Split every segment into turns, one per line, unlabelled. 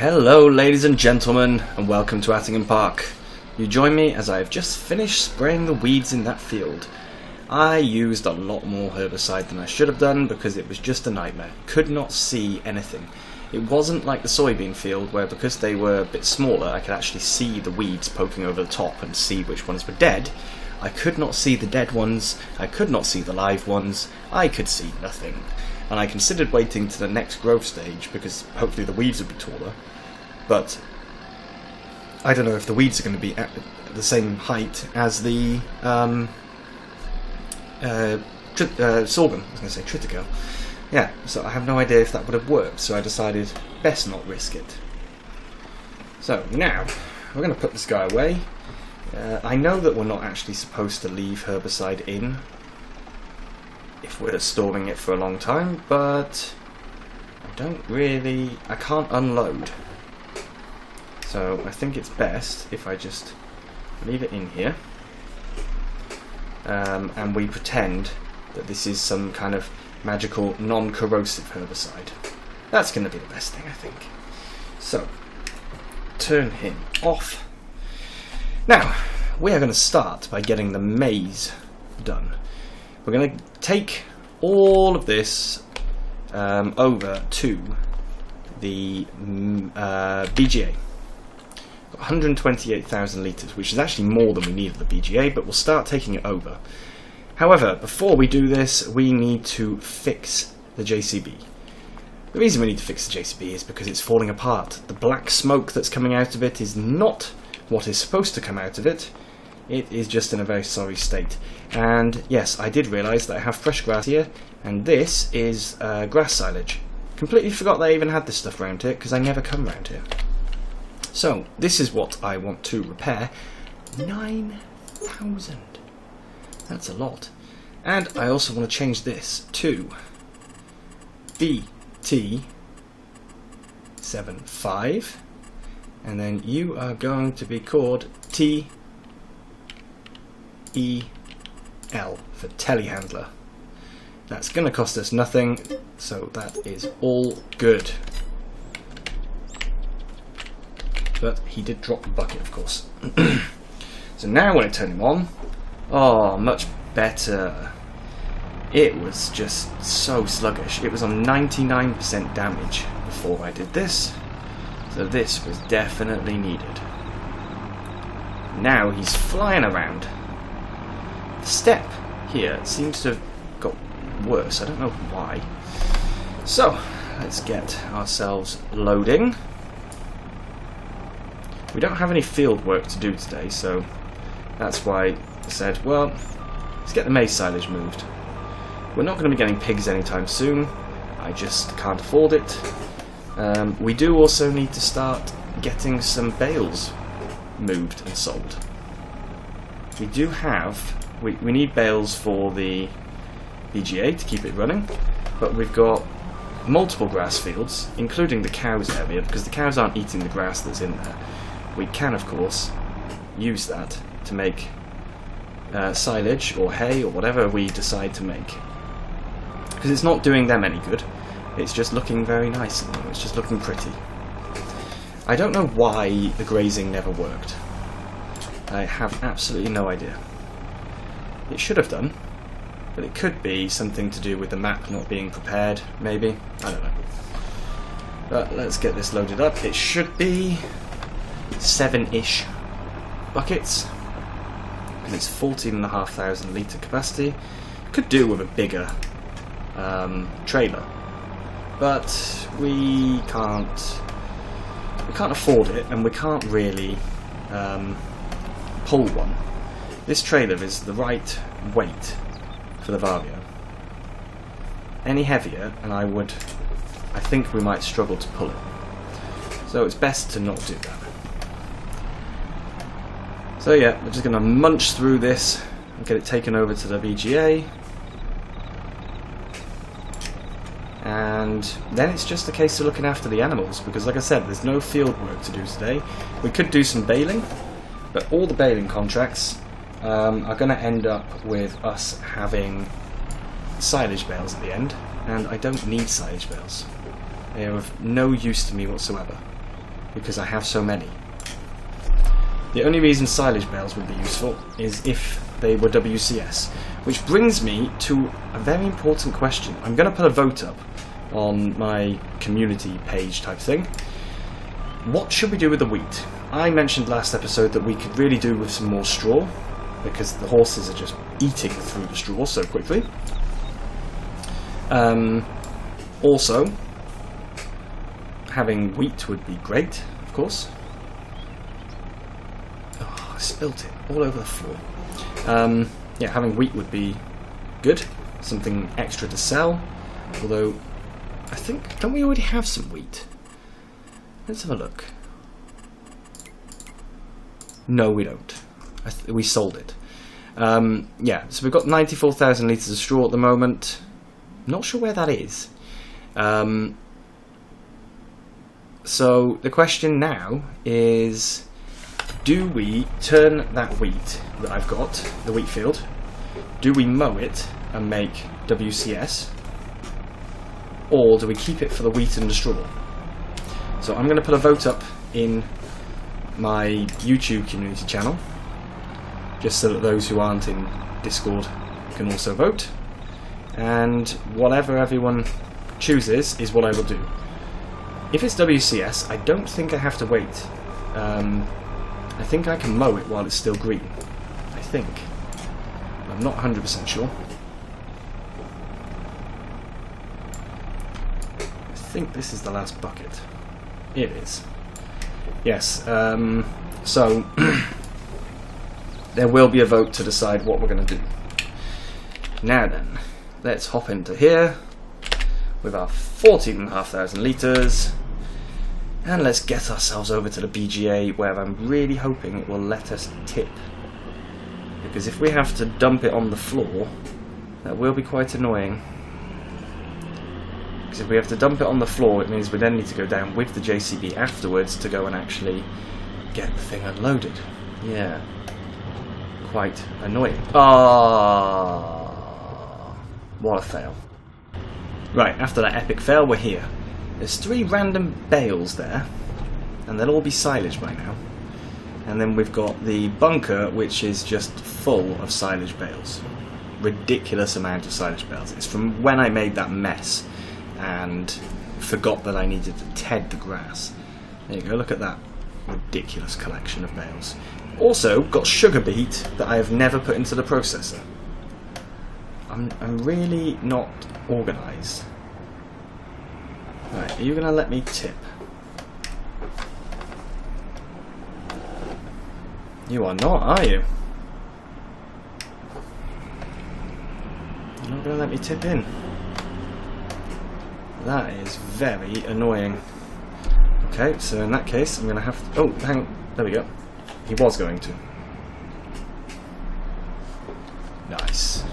Hello ladies and gentlemen, and welcome to Attingham Park. You join me as I have just finished spraying the weeds in that field. I used a lot more herbicide than I should have done because it was just a nightmare. Could not see anything. It wasn't like the soybean field where, because they were a bit smaller, I could actually see the weeds poking over the top and see which ones were dead. I could not see the dead ones, I could not see the live ones, I could see nothing. And I considered waiting to the next growth stage because hopefully the weeds would be taller. But I don't know if the weeds are going to be at the same height as the sorghum. I was going to say triticale. Yeah, so I have no idea if that would have worked, so I decided best not risk it. So now we're going to put this guy away. I know that we're not actually supposed to leave herbicide in if we're storing it for a long time, but I can't unload. So I think it's best if I just leave it in here and we pretend that this is some kind of magical non-corrosive herbicide. That's going to be the best thing, I think. So, turn him off. Now, we are going to start by getting the maize done. We're going to take all of this over to the BGA. 128,000 litres, which is actually more than we need of the BGA, but we'll start taking it over. However, before we do this, we need to fix the JCB. The reason we need to fix the JCB is because it's falling apart. The black smoke that's coming out of it is not what is supposed to come out of it. It is just in a very sorry state. And yes, I did realise that I have fresh grass here, and this is grass silage. Completely forgot that I even had this stuff around here, because I never come around here. So, this is what I want to repair. 9,000. That's a lot. And I also want to change this to BT75. And then you are going to be called TEL for telehandler. That's going to cost us nothing, so that is all good. But he did drop the bucket, of course. So now when I turn him on, oh, much better. It was just so sluggish. It was on 99% damage before I did this. So this was definitely needed. Now he's flying around. The step here seems to have got worse. I don't know why. So let's get ourselves loading. We don't have any field work to do today, so that's why I said, well, let's get the maize silage moved. We're not going to be getting pigs anytime soon. I just can't afford it. We do also need to start getting some bales moved and sold. We do have... We need bales for the BGA to keep it running, but we've got multiple grass fields, including the cows area, because the cows aren't eating the grass that's in there. We can, of course, use that to make silage or hay or whatever we decide to make. Because it's not doing them any good. It's just looking very nice at the moment. It's just looking pretty. I don't know why the grazing never worked. I have absolutely no idea. It should have done, but it could be something to do with the map not being prepared, maybe. I don't know. But let's get this loaded up. It should be 7-ish buckets, and it's 14,500 litre capacity. Could do with a bigger trailer, but we can't afford it, and we can't really pull one. This trailer is the right weight for the Vario. Any heavier and I think we might struggle to pull it, so it's best to not do that. So yeah, we're just going to munch through this and get it taken over to the BGA. And then it's just a case of looking after the animals, because like I said, there's no field work to do today. We could do some baling, but all the baling contracts are going to end up with us having silage bales at the end, and I don't need silage bales. They are of no use to me whatsoever. because I have so many. The only reason silage bales would be useful is if they were WCS, which brings me to a very important question. I'm going to put a vote up on my community page type thing. What should we do with the wheat? I mentioned last episode that we could really do with some more straw, because the horses are just eating through the straw so quickly. Also, having wheat would be great, of course. Oh, I spilt it all over the floor. Yeah, having wheat would be good. Something extra to sell. Although, I think, don't we already have some wheat? Let's have a look. No, we don't. We sold it. Yeah, so we've got 94,000 litres of straw at the moment. Not sure where that is. So the question now is, do we turn that wheat that I've got, the wheat field, do we mow it and make WCS, or do we keep it for the wheat and the straw? So I'm going to put a vote up in my YouTube community channel, just so that those who aren't in Discord can also vote, and whatever everyone chooses is what I will do. If it's WCS, I don't think I have to wait. I think I can mow it while it's still green. I think. I'm not 100% sure. I think this is the last bucket. It is. Yes, so there will be a vote to decide what we're going to do. Now then, let's hop into here with our 14,500 litres, and let's get ourselves over to the BGA, where I'm really hoping it will let us tip. Because if we have to dump it on the floor, that will be quite annoying. Because if we have to dump it on the floor, it means we then need to go down with the JCB afterwards to go and actually get the thing unloaded. Yeah. Quite annoying. Ah, what a fail. Right, after that epic fail, we're here. There's 3 random bales there, and they'll all be silage by now. And then we've got the bunker, which is just full of silage bales. Ridiculous amount of silage bales. It's from when I made that mess and forgot that I needed to ted the grass. There you go, look at that ridiculous collection of bales. Also, got sugar beet that I have never put into the processor. I'm really not organised. Right, are you going to let me tip? You are not, are you? You're not going to let me tip in. That is very annoying. Okay, so in that case, I'm going to have to... Oh, hang on. There we go. He was going to. Nice.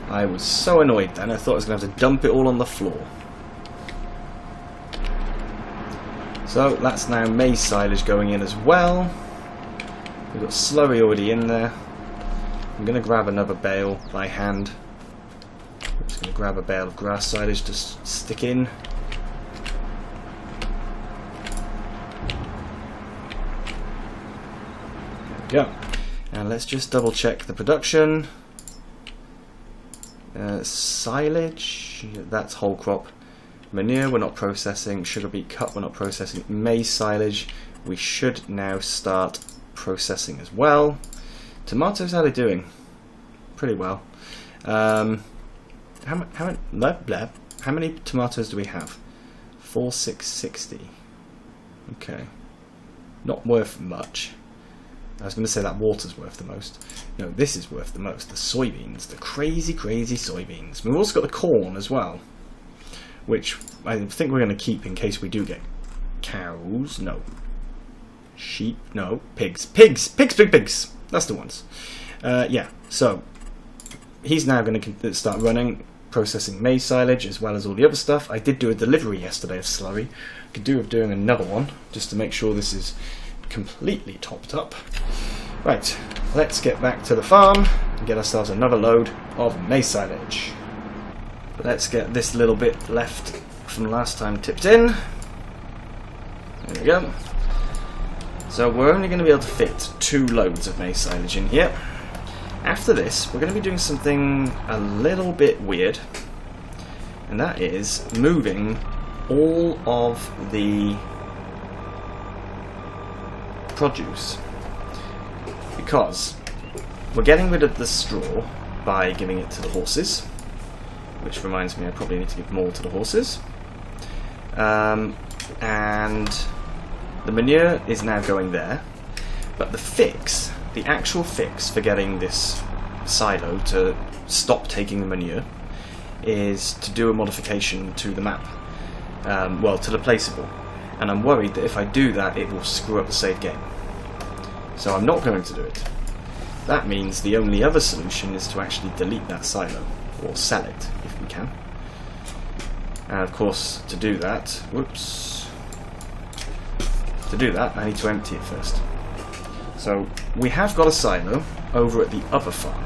I was so annoyed then, I thought I was going to have to dump it all on the floor. So that's now maize silage going in as well. We've got slurry already in there. I'm going to grab another bale by hand. I'm just going to grab a bale of grass silage to stick in. There we go. And let's just double check the production. Silage, that's whole crop. Manure we're not processing. Sugar beet cut we're not processing. Maize silage we should now start processing as well. Tomatoes, how are they doing? Pretty well. How many tomatoes do we have? 4,660. Okay. Not worth much. I was going to say that water's worth the most. No, this is worth the most. The soybeans. The crazy, crazy soybeans. We've also got the corn as well, which I think we're going to keep in case we do get cows. No. Sheep. No. Pigs. Pigs! Pigs, big pigs! That's the ones. Yeah, so he's now going to start running, processing maize silage as well as all the other stuff. I did do a delivery yesterday of slurry. I could do with doing another one just to make sure this is completely topped up. Right, let's get back to the farm and get ourselves another load of maize silage. Let's get this little bit left from last time tipped in. There we go. So we're only going to be able to fit 2 loads of maize silage in here. After this, we're going to be doing something a little bit weird, and that is moving all of the produce, because we're getting rid of the straw by giving it to the horses, which reminds me I probably need to give more to the horses, and the manure is now going there, but the actual fix for getting this silo to stop taking the manure is to do a modification to the map, well, to the placeable, and I'm worried that if I do that it will screw up the save game, so I'm not going to do it. That means the only other solution is to actually delete that silo, or sell it if we can, and of course to do that, I need to empty it first. So we have got a silo over at the other farm.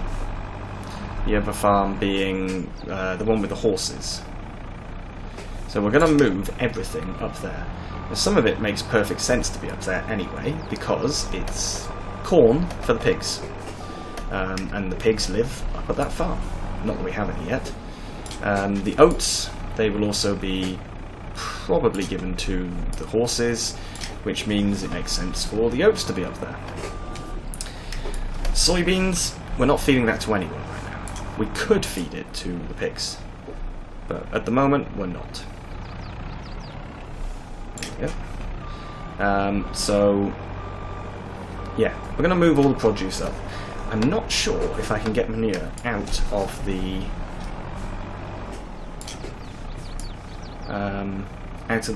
The other farm being the one with the horses. So we're going to move everything up there. Now, some of it makes perfect sense to be up there anyway, because it's corn for the pigs. And the pigs live up at that farm. Not that we have any yet. The oats, they will also be probably given to the horses, which means it makes sense for the oats to be up there. Soybeans, we're not feeding that to anyone right now. We could feed it to the pigs, but at the moment we're not. There we go. So yeah, we're going to move all the produce up. I'm not sure if I can get manure out of the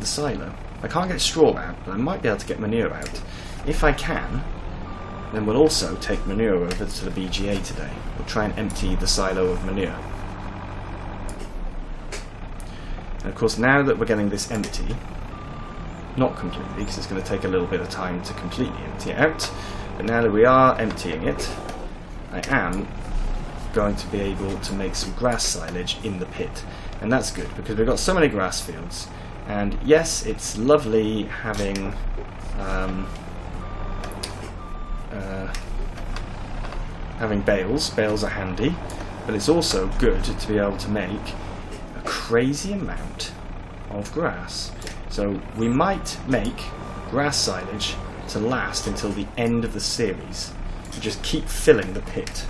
silo. I can't get straw out, but I might be able to get manure out. If I can, then we'll also take manure over to the BGA today. We'll try and empty the silo of manure. And of course, now that we're getting this empty, not completely, because it's going to take a little bit of time to completely empty it out, but now that we are emptying it, I am going to be able to make some grass silage in the pit. And that's good, because we've got so many grass fields. And yes, it's lovely having bales. Bales are handy, but it's also good to be able to make a crazy amount of grass. So we might make grass silage to last until the end of the series. And just keep filling the pit.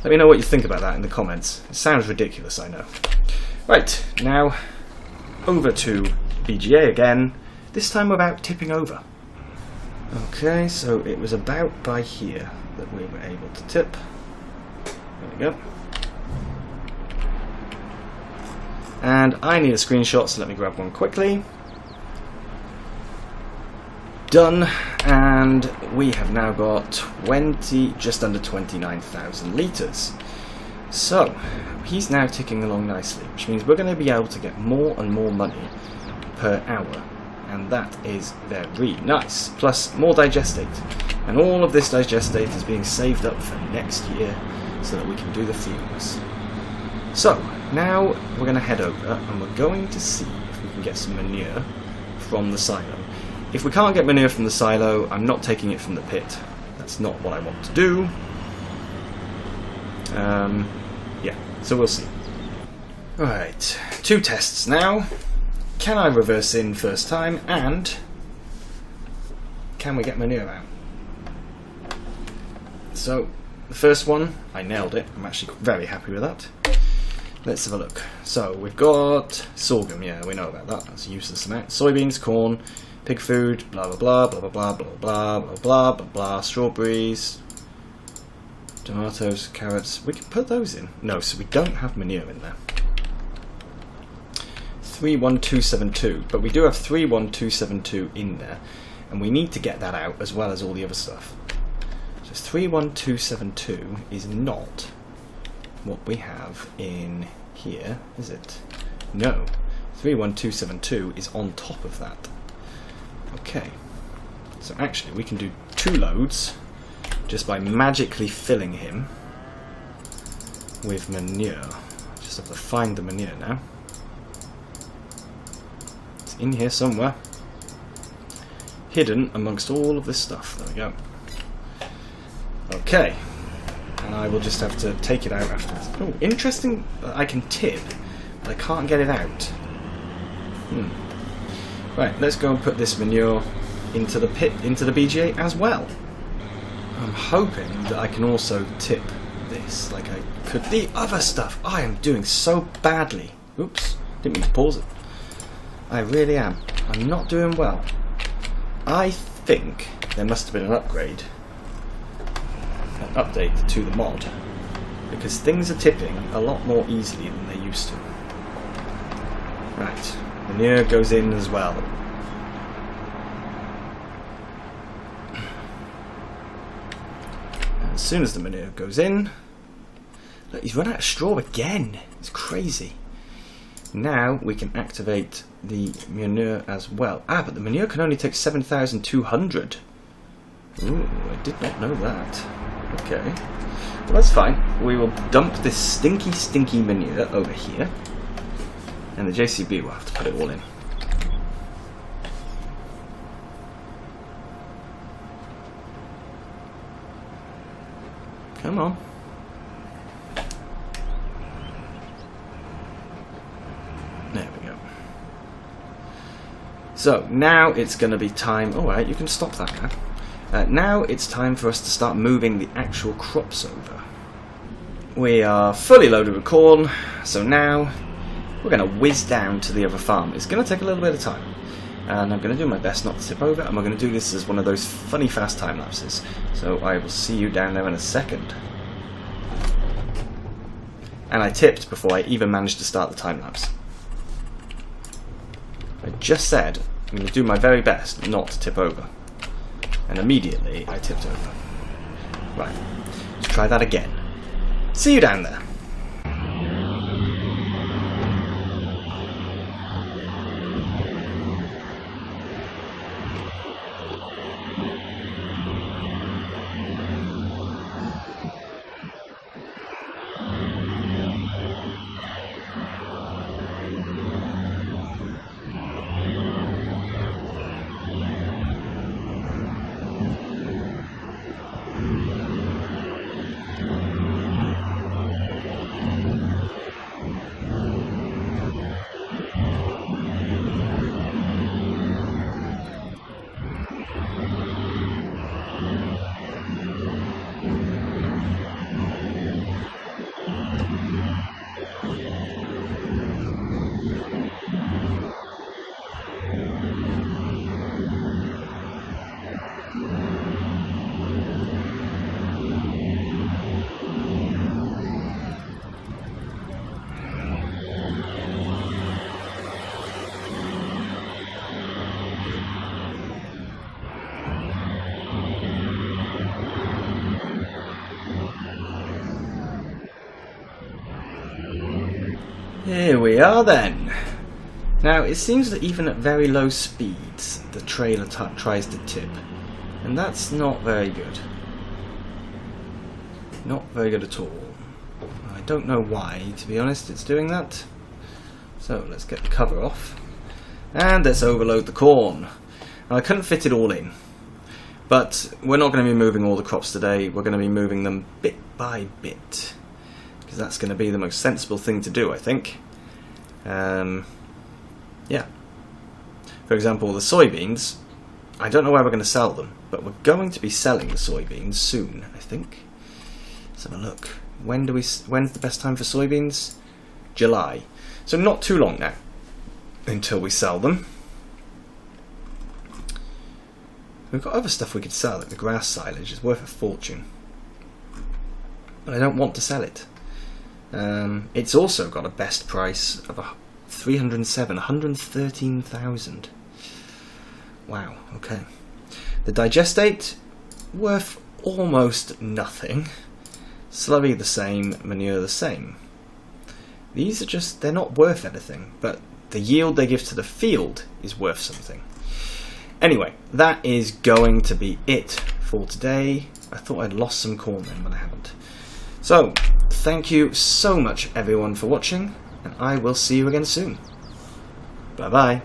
Let me know what you think about that in the comments. It sounds ridiculous, I know. Right, now over to BGA again, this time without tipping over. Okay, so it was about by here that we were able to tip. There we go. And I need a screenshot, so let me grab one quickly. Done, and we have now got just under 29,000 litres. So, he's now ticking along nicely, which means we're going to be able to get more and more money per hour, and that is very nice. Plus, more digestate, and all of this digestate is being saved up for next year so that we can do the fumes. So, now we're going to head over, and we're going to see if we can get some manure from the silo. If we can't get manure from the silo, I'm not taking it from the pit. That's not what I want to do. Yeah, so we'll see. Alright, 2 tests now. Can I reverse in first time, and can we get manure out? So, the first one, I nailed it. I'm actually very happy with that. Let's have a look. So, we've got sorghum, yeah, we know about that. That's a useless amount. Soybeans, corn, pig food, blah blah blah, blah blah blah, blah blah blah blah blah blah, strawberries, tomatoes, carrots. We can put those in. No, so we don't have manure in there. 31272, but we do have 31272 in there, and we need to get that out as well as all the other stuff. So 31272 is not what we have in here, is it? No, 31272 is on top of that. Okay, so actually we can do 2 loads just by magically filling him with manure. Just have to find the manure now. It's in here somewhere. hidden amongst all of this stuff. There we go. Okay. And I will just have to take it out afterwards. Oh, interesting. I can tip, but I can't get it out. Right, let's go and put this manure into the pit, into the BGA as well. I'm hoping that I can also tip this, like I could the other stuff. I am doing so badly. Oops, didn't mean to pause it. I really am. I'm not doing well. I think there must have been an upgrade, an update to the mod, because things are tipping a lot more easily than they used to. Right, manure goes in as well. As soon as the manure goes in, look, he's run out of straw again. It's crazy. Now we can activate the manure as well. Ah, but the manure can only take 7,200. Ooh, I did not know that. Okay, well that's fine. We will dump this stinky manure over here, and the JCB will have to put it all in. Come on. There we go. So now it's going to be time. All right, you can stop that now. Now it's time for us to start moving the actual crops over. We are fully loaded with corn, so now we're going to whiz down to the other farm. It's going to take a little bit of time, and I'm going to do my best not to tip over, and we're going to do this as one of those funny fast time lapses. So I will see you down there in a second. And I tipped before I even managed to start the time lapse. I just said I'm going to do my very best not to tip over, and immediately I tipped over. Right, let's try that again. See you down there. Here we are then. Now it seems that even at very low speeds the trailer tries to tip, and that's not very good. Not very good at all. I don't know why, to be honest, it's doing that. So let's get the cover off and let's overload the corn. Now, I couldn't fit it all in, but we're not going to be moving all the crops today. We're going to be moving them bit by bit, because that's going to be the most sensible thing to do, I think. Yeah. For example, the soybeans, I don't know where we're going to sell them, but we're going to be selling the soybeans soon, I think. Let's have a look. When's the best time for soybeans? July. So not too long now until we sell them. We've got other stuff we could sell, like the grass silage. It's worth a fortune, but I don't want to sell it. It's also got a best price of 113,000. Wow, okay. The digestate, worth almost nothing. Slurry the same, manure the same. These are just, they're not worth anything, but the yield they give to the field is worth something. Anyway, that is going to be it for today. I thought I'd lost some corn then, but I haven't. So, thank you so much everyone for watching, and I will see you again soon. Bye bye.